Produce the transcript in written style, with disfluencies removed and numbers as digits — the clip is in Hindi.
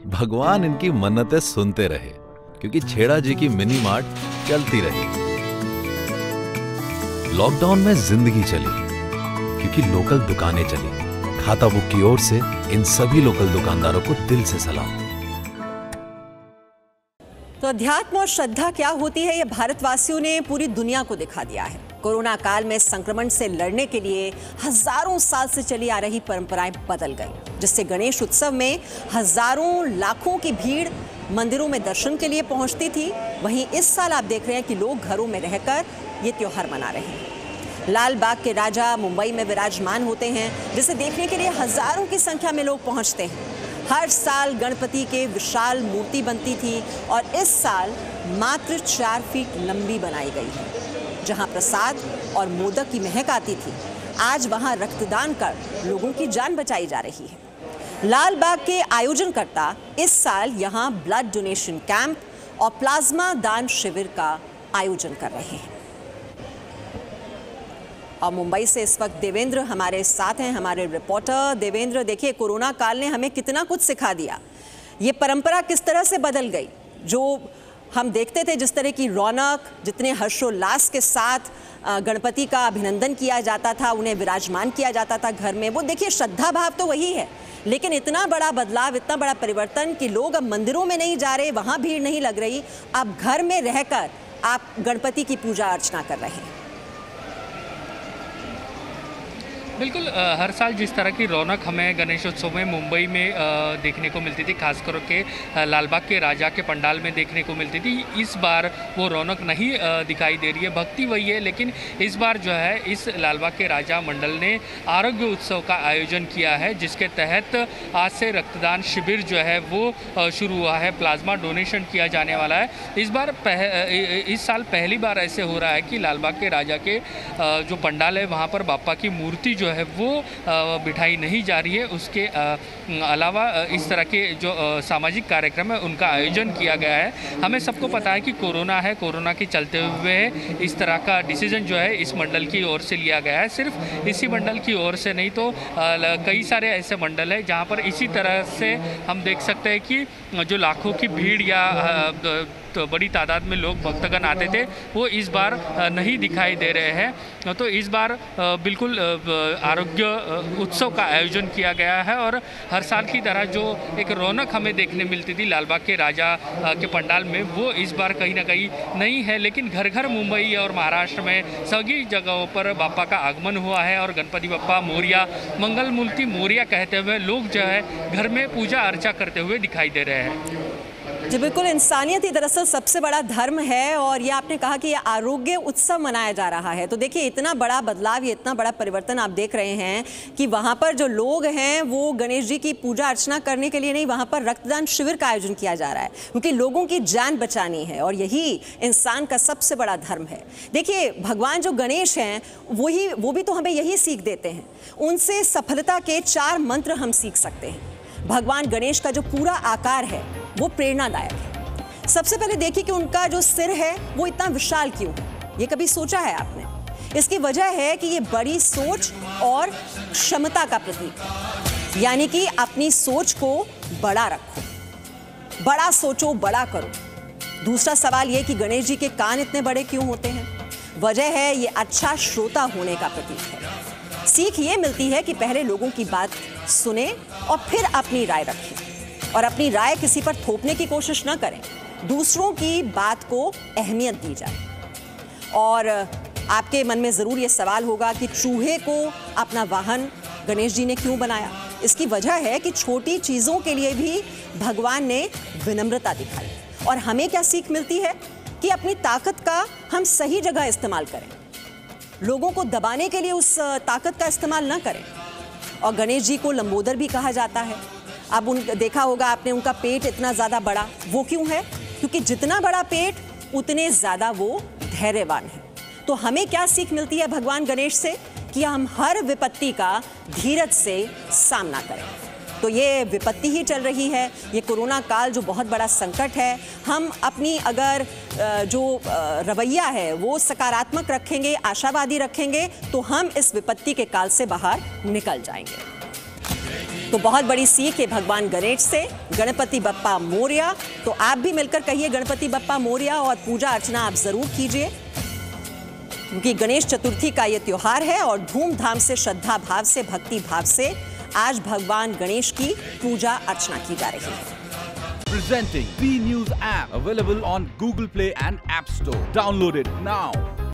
भगवान इनकी मन्नतें सुनते रहे, क्योंकि छेड़ा जी की मिनी मार्ट चलती रही। लॉकडाउन में जिंदगी चली क्योंकि लोकल दुकानें चली। खाता बुक की ओर से इन सभी लोकल दुकानदारों को दिल से सलाम। तो अध्यात्म और श्रद्धा क्या होती है, ये भारतवासियों ने पूरी दुनिया को दिखा दिया है। कोरोना काल में संक्रमण से लड़ने के लिए हजारों साल से चली आ रही परंपराएं बदल गई, जिससे गणेश उत्सव में हजारों लाखों की भीड़ मंदिरों में दर्शन के लिए पहुंचती थी। वहीं इस साल आप देख रहे हैं कि लोग घरों में रहकर ये त्योहार मना रहे हैं। लाल बाग के राजा मुंबई में विराजमान होते हैं, जिसे देखने के लिए हजारों की संख्या में लोग पहुंचते हैं। हर साल गणपति के विशाल मूर्ति बनती थी और इस साल मात्र 4 फीट लंबी बनाई गई है। जहां प्रसाद और मोदक की महक आती थी, आज वहां रक्तदान कर लोगों की जान बचाई जा रही है। लाल बाग के आयोजनकर्ता इस साल यहां ब्लड डोनेशन कैंप और प्लाज्मा दान शिविर का आयोजन कर रहे हैं। और मुंबई से इस वक्त देवेंद्र हमारे साथ हैं, हमारे रिपोर्टर। देवेंद्र, देखिए कोरोना काल ने हमें कितना कुछ सिखा दिया। ये परंपरा किस तरह से बदल गई, जो हम देखते थे जिस तरह की रौनक, जितने हर्षोल्लास के साथ गणपति का अभिनंदन किया जाता था, उन्हें विराजमान किया जाता था घर में, वो देखिए श्रद्धा भाव तो वही है, लेकिन इतना बड़ा बदलाव, इतना बड़ा परिवर्तन कि लोग अब मंदिरों में नहीं जा रहे, वहाँ भीड़ नहीं लग रही, अब घर में रहकर आप गणपति की पूजा अर्चना कर रहे हैं। बिल्कुल, हर साल जिस तरह की रौनक हमें गणेशोत्सव में मुंबई में देखने को मिलती थी, खासकर के लालबाग के राजा के पंडाल में देखने को मिलती थी, इस बार वो रौनक नहीं दिखाई दे रही है। भक्ति वही है, लेकिन इस बार जो है इस लालबाग के राजा मंडल ने आरोग्य उत्सव का आयोजन किया है, जिसके तहत आज से रक्तदान शिविर जो है वो शुरू हुआ है। प्लाज्मा डोनेशन किया जाने वाला है। इस साल पहली बार ऐसे हो रहा है कि लालबाग के राजा के जो पंडाल है वहाँ पर बाप्पा की मूर्ति जो है वो बिठाई नहीं जा रही है। उसके अलावा इस तरह के जो सामाजिक कार्यक्रम है उनका आयोजन किया गया है। हमें सबको पता है कि कोरोना है, कोरोना के चलते हुए इस तरह का डिसीजन जो है इस मंडल की ओर से लिया गया है। सिर्फ इसी मंडल की ओर से नहीं तो कई सारे ऐसे मंडल है जहाँ पर इसी तरह से हम देख सकते हैं कि जो लाखों की भीड़ या तो बड़ी तादाद में लोग भक्तगण आते थे, वो इस बार नहीं दिखाई दे रहे हैं। तो इस बार बिल्कुल आरोग्य उत्सव का आयोजन किया गया है और हर साल की तरह जो एक रौनक हमें देखने मिलती थी लालबाग के राजा के पंडाल में, वो इस बार कहीं ना कहीं नहीं है। लेकिन घर घर मुंबई और महाराष्ट्र में सभी जगहों पर बाप्पा का आगमन हुआ है और गणपति बप्पा मोरिया, मंगल मूर्ति मोरिया कहते हुए लोग जो है घर में पूजा अर्चा करते हुए दिखाई दे रहे हैं। जी बिल्कुल, इंसानियत ही दरअसल सबसे बड़ा धर्म है और ये आपने कहा कि ये आरोग्य उत्सव मनाया जा रहा है। तो देखिए इतना बड़ा बदलाव, ये इतना बड़ा परिवर्तन आप देख रहे हैं कि वहाँ पर जो लोग हैं वो गणेश जी की पूजा अर्चना करने के लिए नहीं, वहाँ पर रक्तदान शिविर का आयोजन किया जा रहा है, क्योंकि लोगों की जान बचानी है और यही इंसान का सबसे बड़ा धर्म है। देखिए भगवान जो गणेश हैं वो भी तो हमें यही सीख देते हैं। उनसे सफलता के 4 मंत्र हम सीख सकते हैं। भगवान गणेश का जो पूरा आकार है वो प्रेरणादायक है। सबसे पहले देखिए कि उनका जो सिर है वो इतना विशाल क्यों है, ये कभी सोचा है आपने? इसकी वजह है कि ये बड़ी सोच और क्षमता का प्रतीक है, यानी कि अपनी सोच को बड़ा रखो, बड़ा सोचो, बड़ा करो। दूसरा सवाल ये कि गणेश जी के कान इतने बड़े क्यों होते हैं? वजह है ये अच्छा श्रोता होने का प्रतीक है। सीख ये मिलती है कि पहले लोगों की बात सुने और फिर अपनी राय रखें, और अपनी राय किसी पर थोपने की कोशिश न करें। दूसरों की बात को अहमियत दी जाए। और आपके मन में ज़रूर ये सवाल होगा कि चूहे को अपना वाहन गणेश जी ने क्यों बनाया? इसकी वजह है कि छोटी चीज़ों के लिए भी भगवान ने विनम्रता दिखाई। और हमें क्या सीख मिलती है कि अपनी ताकत का हम सही जगह इस्तेमाल करें, लोगों को दबाने के लिए उस ताकत का इस्तेमाल न करें। और गणेश जी को लंबोदर भी कहा जाता है। अब देखा होगा आपने, उनका पेट इतना ज़्यादा बड़ा, वो क्यों है? क्योंकि जितना बड़ा पेट उतने ज़्यादा वो धैर्यवान है। तो हमें क्या सीख मिलती है भगवान गणेश से? कि हम हर विपत्ति का धीरज से सामना करें। तो ये विपत्ति ही चल रही है, ये कोरोना काल जो बहुत बड़ा संकट है। हम अपनी अगर जो रवैया है वो सकारात्मक रखेंगे, आशावादी रखेंगे, तो हम इस विपत्ति के काल से बाहर निकल जाएंगे। तो बहुत बड़ी सीख है भगवान गणेश से। गणपति बप्पा मोरया। तो आप भी मिलकर कहिए गणपति बप्पा मोरया और पूजा अर्चना आप जरूर कीजिए, क्योंकि गणेश चतुर्थी का ये त्योहार है और धूमधाम से, श्रद्धा भाव से, भक्ति भाव से आज भगवान गणेश की पूजा अर्चना की जा रही है। Presenting B News app, available on Google Play and App Store. Download it now.